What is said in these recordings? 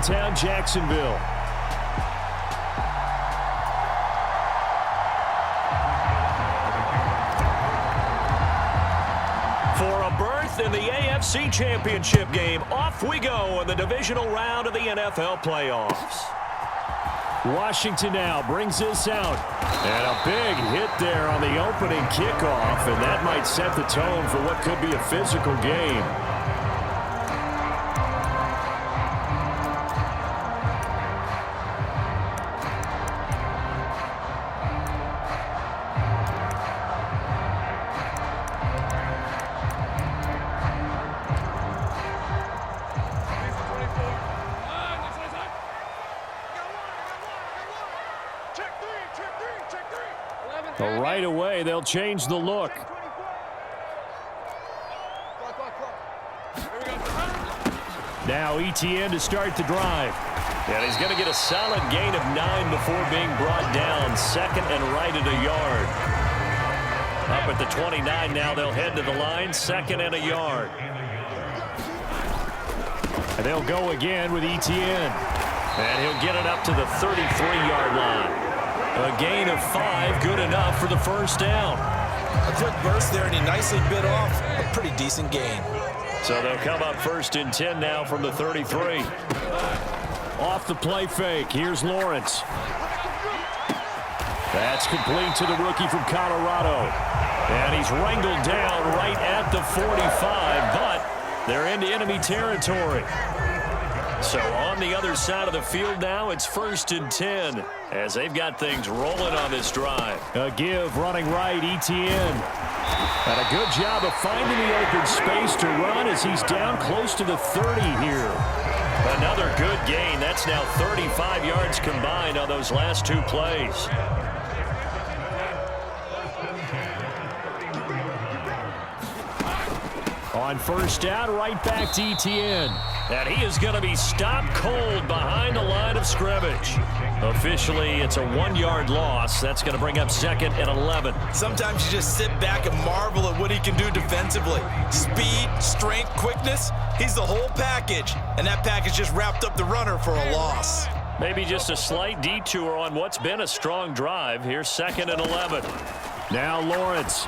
downtown Jacksonville. For a berth in the AFC Championship game, off we go in the divisional round of the NFL playoffs. Washington now brings this out. And a big hit there on the opening kickoff, and that might set the tone for what could be a physical game. But right away, they'll change the look. Now ETN to start the drive. And he's going to get a solid gain of 9 before being brought down. Second and right at a yard. Up at the 29 now, they'll head to the line. Second and a yard. And they'll go again with ETN. And he'll get it up to the 33-yard line. A gain of 5, good enough for the first down. A quick burst there, and he nicely bit off a pretty decent gain. So they'll come up first and 10 now from the 33. Off the play fake, here's Lawrence. That's complete to the rookie from Colorado. And he's wrangled down right at the 45, but they're into enemy territory. So on the other side of the field now, it's first and 10 as they've got things rolling on this drive. A give running right, ETN. And a good job of finding the open space to run as he's down close to the 30 here. Another good gain. That's now 35 yards combined on those last 2 plays. On first down, right back to ETN. And he is going to be stopped cold behind the line of scrimmage. Officially, it's a 1-yard loss. That's going to bring up second and 11. Sometimes you just sit back and marvel at what he can do defensively. Speed, strength, quickness, he's the whole package. And that package just wrapped up the runner for a loss. Maybe just a slight detour on what's been a strong drive. Here's second and 11. Now Lawrence.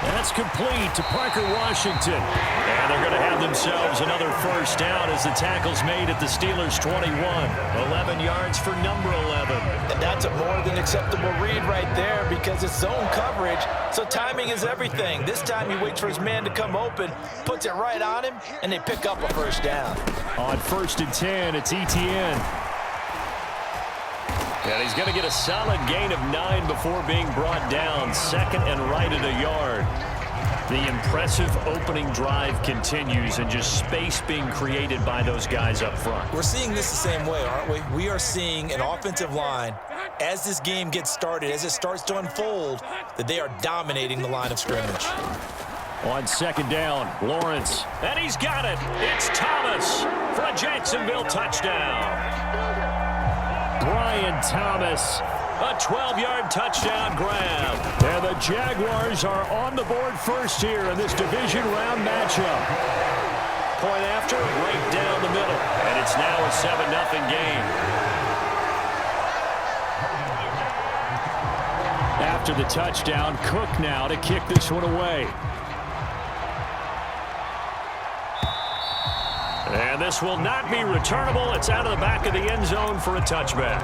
That's complete to Parker Washington. And they're going to have themselves another first down as the tackle's made at the Steelers' 21. 11 yards for number 11. And that's a more than acceptable read right there because it's zone coverage, so timing is everything. This time he waits for his man to come open, puts it right on him, and they pick up a first down. On first and 10, it's ETN. And he's going to get a solid gain of 9 before being brought down. Second and right at a yard. The impressive opening drive continues and just space being created by those guys up front. We're seeing this the same way, aren't we? We are seeing an offensive line, as this game gets started, as it starts to unfold, that they are dominating the line of scrimmage. On second down, Lawrence. And he's got it. It's Thomas for a Jacksonville touchdown. Brian Thomas, a 12-yard touchdown grab. And the Jaguars are on the board first here in this division round matchup. Point after, right down the middle. And it's now a 7-0 game. After the touchdown, Cook now to kick this one away. And this will not be returnable. It's out of the back of the end zone for a touchback.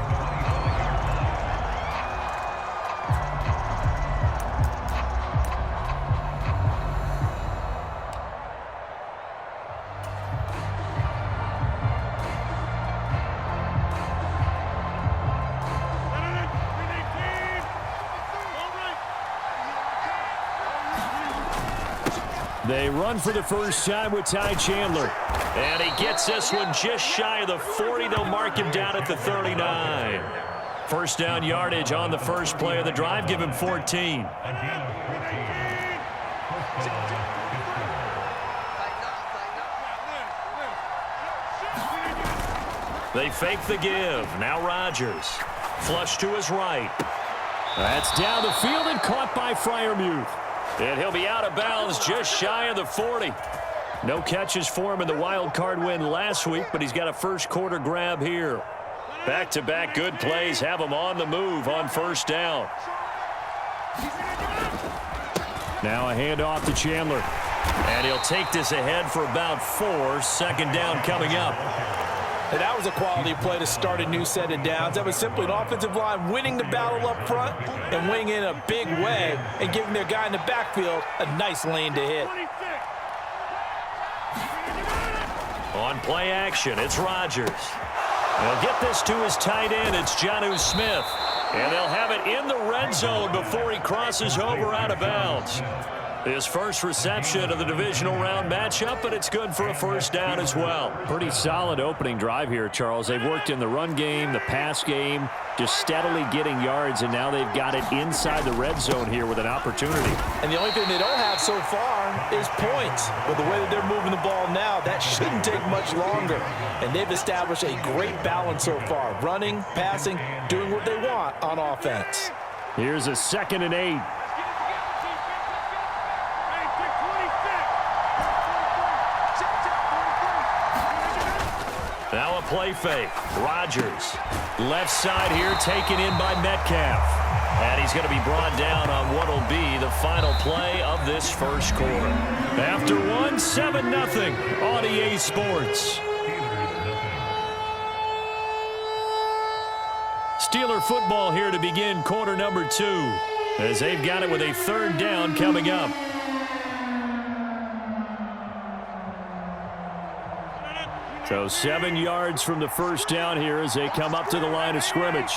They run for the first time with Ty Chandler. And he gets this one just shy of the 40. They'll mark him down at the 39. First down yardage on the first play of the drive. Give him 14. They fake the give. Now Rodgers. Flush to his right. That's down the field and caught by Freiermuth. And he'll be out of bounds just shy of the 40. No catches for him in the wild card win last week, but he's got a first quarter grab here. Back-to-back good plays have him on the move on first down. Now a handoff to Chandler. And he'll take this ahead for about 4. Second down coming up. And that was a quality play to start a new set of downs. That was simply an offensive line winning the battle up front and winning in a big way and giving their guy in the backfield a nice lane to hit. On play action, it's Rodgers. They'll get this to his tight end. It's Jonnu Smith. And they'll have it in the red zone before he crosses over out of bounds. His first reception of the divisional round matchup, but it's good for a first down as well. Pretty solid opening drive here, Charles. They've worked in the run game, the pass game, just steadily getting yards, and now they've got it inside the red zone here with an opportunity. And the only thing they don't have so far is points. But the way that they're moving the ball now, that shouldn't take much longer. And they've established a great balance so far. Running, passing, doing what they want on offense. Here's a 2nd and 8. Now a play fake. Rodgers. Left side here taken in by Metcalf. And he's going to be brought down on what will be the final play of this first quarter. After 1, 7-0 on EA Sports. Steeler football here to begin quarter number 2. As they've got it with a 3rd down coming up. So 7 yards from the first down here as they come up to the line of scrimmage.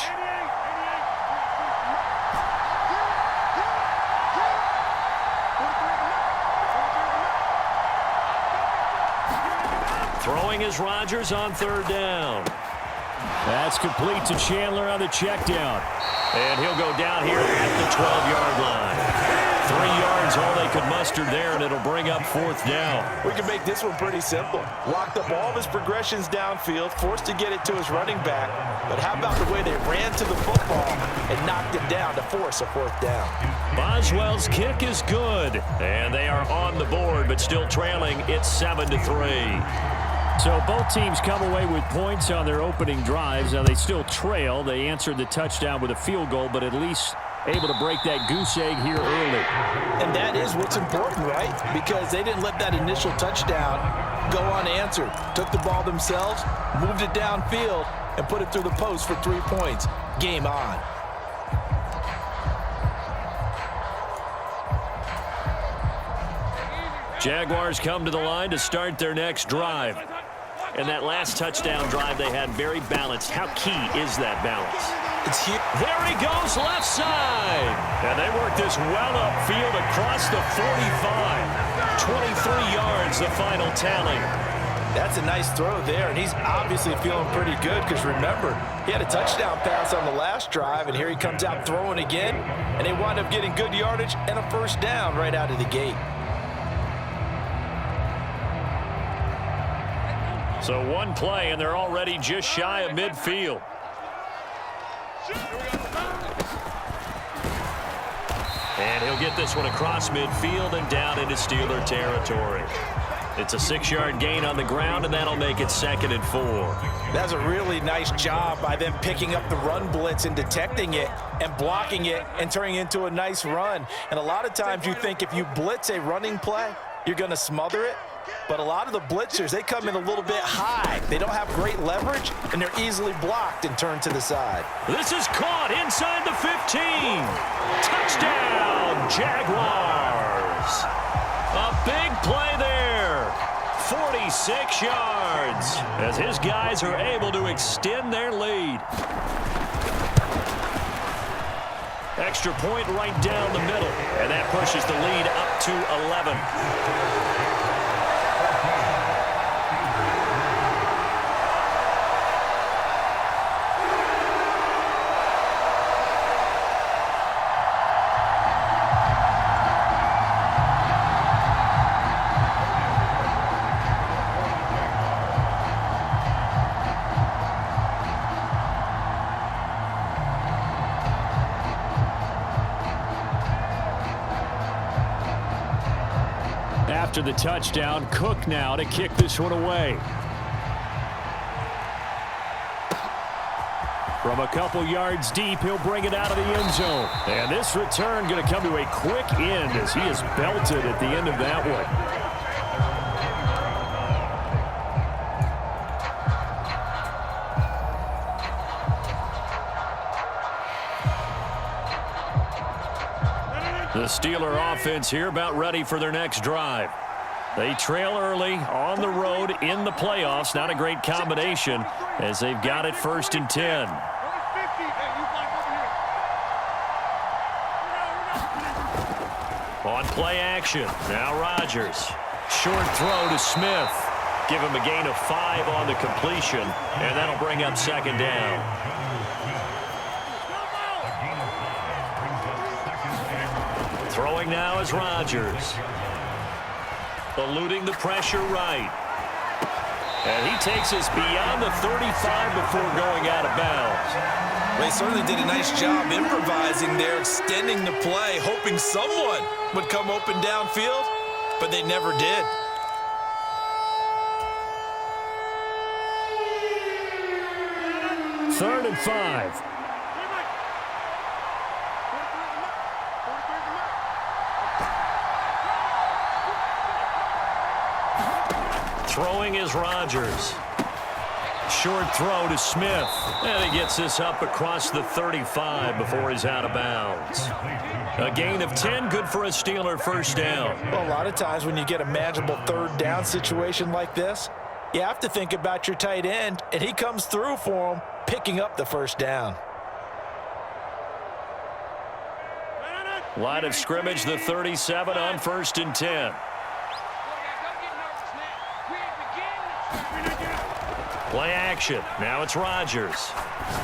Throwing is Rodgers on 3rd down. That's complete to Chandler on the check down. And he'll go down here at the 12-yard line. 3 yards, all they could muster there, and it'll bring up 4th down. We can make this one pretty simple. Locked up all of his progressions downfield, forced to get it to his running back. But how about the way they ran to the football and knocked him down to force a 4th down? Boswell's kick is good. And they are on the board, but still trailing. It's 7-3. So both teams come away with points on their opening drives. Now they still trail. They answered the touchdown with a field goal, but at least able to break that goose egg here early. And that is what's important, right? Because they didn't let that initial touchdown go unanswered. Took the ball themselves, moved it downfield, and put it through the post for 3 points. Game on. Jaguars come to the line to start their next drive. And that last touchdown drive they had very balanced. How key is that balance? It's here. There he goes, left side. And they work this well upfield across the 45. 23 yards, the final tally. That's a nice throw there, and he's obviously feeling pretty good because, remember, he had a touchdown pass on the last drive, and here he comes out throwing again, and they wind up getting good yardage and a first down right out of the gate. So one play, and they're already just shy of midfield. And he'll get this one across midfield and down into Steeler territory. It's a 6-yard gain on the ground, and that'll make it 2nd and 4. That's a really nice job by them picking up the run blitz and detecting it and blocking it and turning it into a nice run. And a lot of times you think if you blitz a running play, you're going to smother it. But a lot of the blitzers, they come in a little bit high. They don't have great leverage, and they're easily blocked and turned to the side. This is caught inside the 15. Touchdown, Jaguars. A big play there. 46 yards as his guys are able to extend their lead. Extra point right down the middle, and that pushes the lead up to 11. after the touchdown. Cook now to kick this one away. From a couple yards deep, he'll bring it out of the end zone. And this return going to come to a quick end as he is belted at the end of that one. The Steeler offense here about ready for their next drive. They trail early on the road in the playoffs. Not a great combination as they've got it 1st and 10. On play action. Now Rodgers. Short throw to Smith. Give him a gain of 5 on the completion, and that'll bring up 2nd down. Throwing now is Rodgers. Eluding the pressure right. And he takes us beyond the 35 before going out of bounds. They certainly did a nice job improvising there, extending the play, hoping someone would come open downfield, but they never did. Third and 5. Throwing is Rodgers. Short throw to Smith. And he gets this up across the 35 before he's out of bounds. A gain of 10, good for a Steeler 1st down. Well, a lot of times when you get a manageable 3rd down situation like this, you have to think about your tight end, and he comes through for him, picking up the 1st down. Line of scrimmage, the 37 on 1st and 10. Play action. Now it's Rodgers.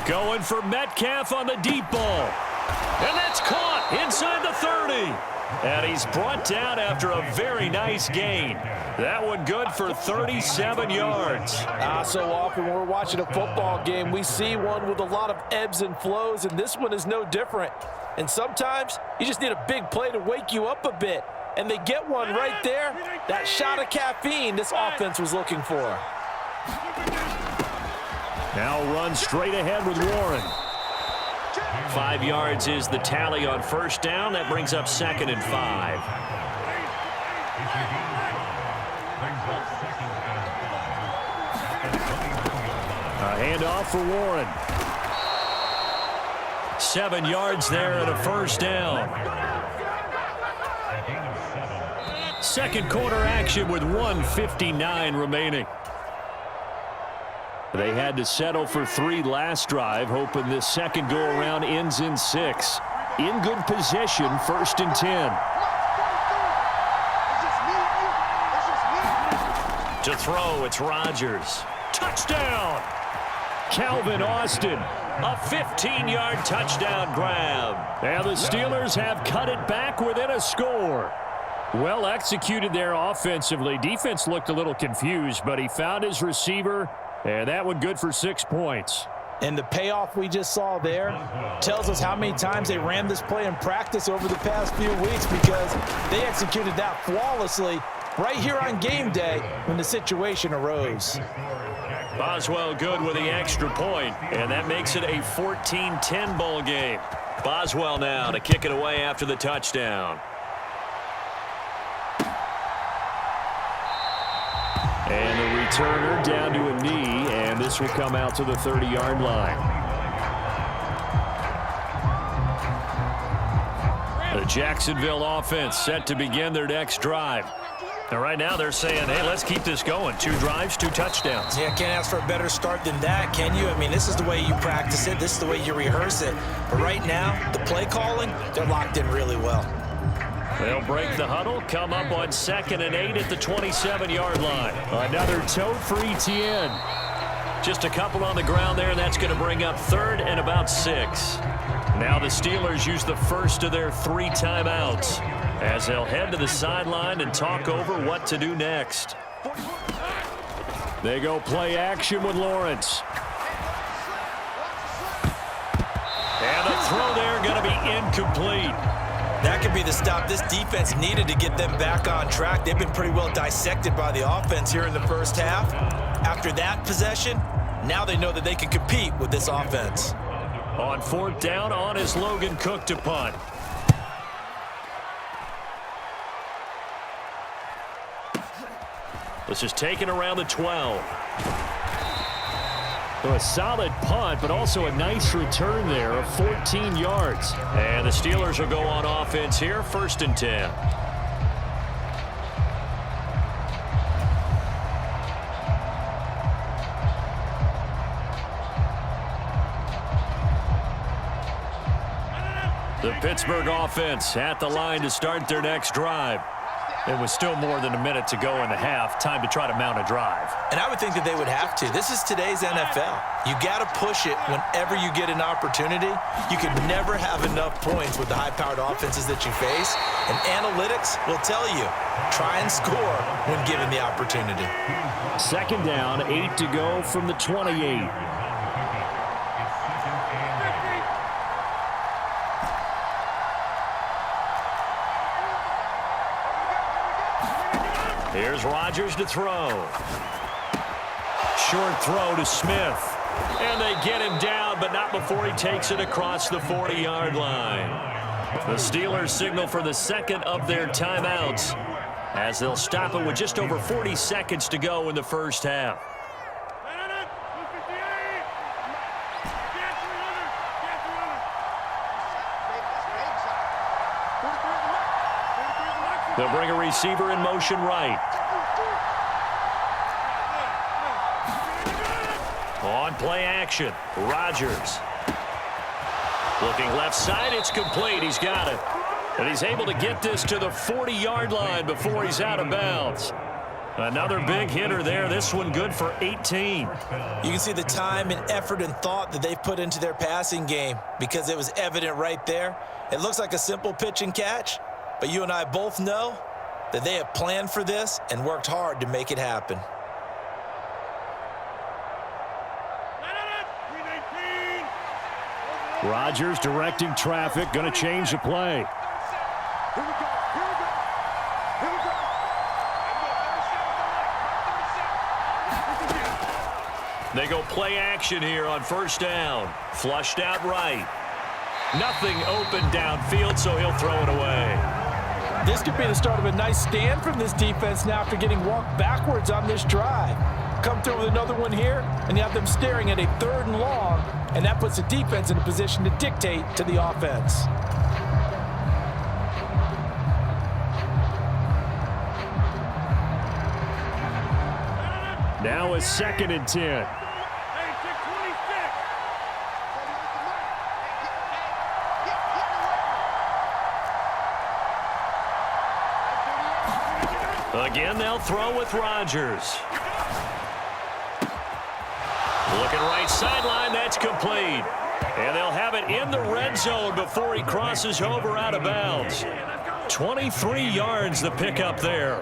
Going for Metcalf on the deep ball. And that's caught inside the 30. And he's brought down after a very nice gain. That one good for 37 yards. So often when we're watching a football game, we see one with a lot of ebbs and flows, and this one is no different. And sometimes you just need a big play to wake you up a bit. And they get one right there. That shot of caffeine this offense was looking for. Now run straight ahead with Warren. 5 yards is the tally on 1st down. That brings up 2nd and 5. A handoff for Warren. 7 yards there and a 1st down. 2nd quarter action with 1:59 remaining. They had to settle for 3 last drive, hoping this second go-around ends in 6. In good position, 1st and 10. To throw, it's Rodgers. Touchdown! Calvin Austin, a 15-yard touchdown grab. And the Steelers have cut it back within a score. Well executed there offensively. Defense looked a little confused, but he found his receiver. And that one good for 6 points. And the payoff we just saw there tells us how many times they ran this play in practice over the past few weeks, because they executed that flawlessly right here on game day when the situation arose. Boswell good with the extra point, and that makes it a 14-10 ball game. Boswell now to kick it away after the touchdown. And the returner down to a knee, and this will come out to the 30-yard line. The Jacksonville offense set to begin their next drive. And right now they're saying, hey, let's keep this going. 2 drives, 2 touchdowns. Yeah, can't ask for a better start than that, can you? I mean, this is the way you practice it. This is the way you rehearse it. But right now, the play calling, they're locked in really well. They'll break the huddle, come up on 2nd and 8 at the 27-yard line. Another tote for Etienne. Just a couple on the ground there, and that's going to bring up 3rd and about 6. Now the Steelers use the first of their 3 timeouts as they'll head to the sideline and talk over what to do next. They go play action with Lawrence. And the throw there going to be incomplete. That could be the stop this defense needed to get them back on track. They've been pretty well dissected by the offense here in the first half. After that possession, now they know that they can compete with this offense. On fourth down, on is Logan Cook to punt. This is taken around the 12. So a solid punt, but also a nice return there of 14 yards. And the Steelers will go on offense here, 1st and 10. The Pittsburgh offense at the line to start their next drive. It was still more than a minute to go in the half. Time to try to mount a drive. And I would think that they would have to. This is today's NFL. You got to push it whenever you get an opportunity. You can never have enough points with the high-powered offenses that you face. And analytics will tell you, try and score when given the opportunity. 2nd down, 8 to go from the 28. Here's Rodgers to throw. Short throw to Smith. And they get him down, but not before he takes it across the 40-yard line. The Steelers signal for the second of their timeouts as they'll stop it with just over 40 seconds to go in the first half. They'll bring a receiver in motion right. On play action, Rodgers. Looking left side, it's complete. He's got it. And he's able to get this to the 40-yard line before he's out of bounds. Another big hitter there. This one good for 18. You can see the time and effort and thought that they've put into their passing game because it was evident right there. It looks like a simple pitch and catch, but you and I both know that they have planned for this and worked hard to make it happen. Rodgers directing traffic, going to change the play. They go play action here on 1st down. Flushed out right. Nothing open downfield, so he'll throw it away. This could be the start of a nice stand from this defense now after getting walked backwards on this drive. Come through with another one here, and you have them staring at a 3rd and long, and that puts the defense in a position to dictate to the offense. Now a 2nd and 10. Again, they'll throw with Rodgers. Looking right sideline, that's complete. And they'll have it in the red zone before he crosses over out of bounds. 23 yards the pickup there.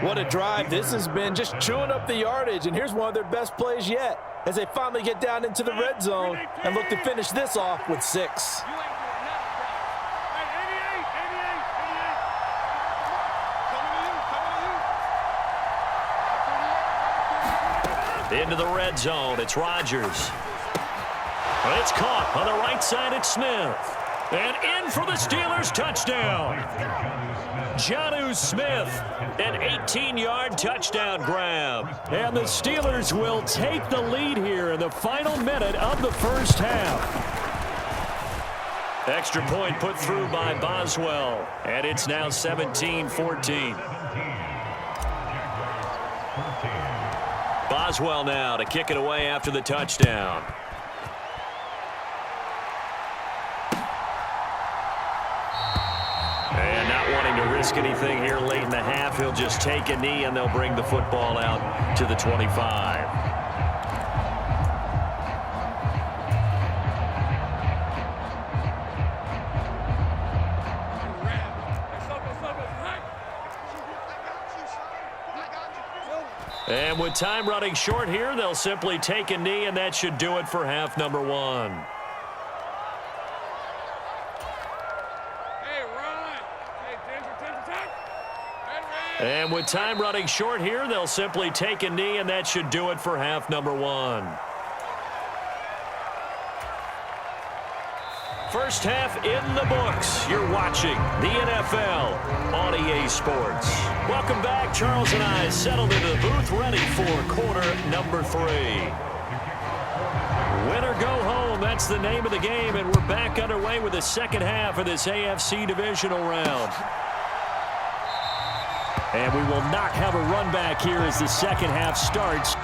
What a drive this has been, just chewing up the yardage. And here's one of their best plays yet as they finally get down into the red zone and look to finish this off with 6. Into the red zone, it's Rodgers. It's caught on the right side, it's Smith. And in for the Steelers touchdown. Jonnu Smith, an 18-yard touchdown grab. And the Steelers will take the lead here in the final minute of the first half. Extra point put through by Boswell. And it's now 17-14. Boswell now to kick it away after the touchdown. And not wanting to risk anything here late in the half, he'll just take a knee and they'll bring the football out to the 25. And with time running short here, they'll simply take a knee, and that should do it for half number 1. Hey, Ron. And with time running short here, they'll simply take a knee, and that should do it for half number one. First half in the books. You're watching the NFL on EA Sports. Welcome back. Charles and I settled into the booth, ready for quarter number 3. Win or go home, that's the name of the game, and we're back underway with the second half of this AFC divisional round. And we will not have a run back here as the second half starts.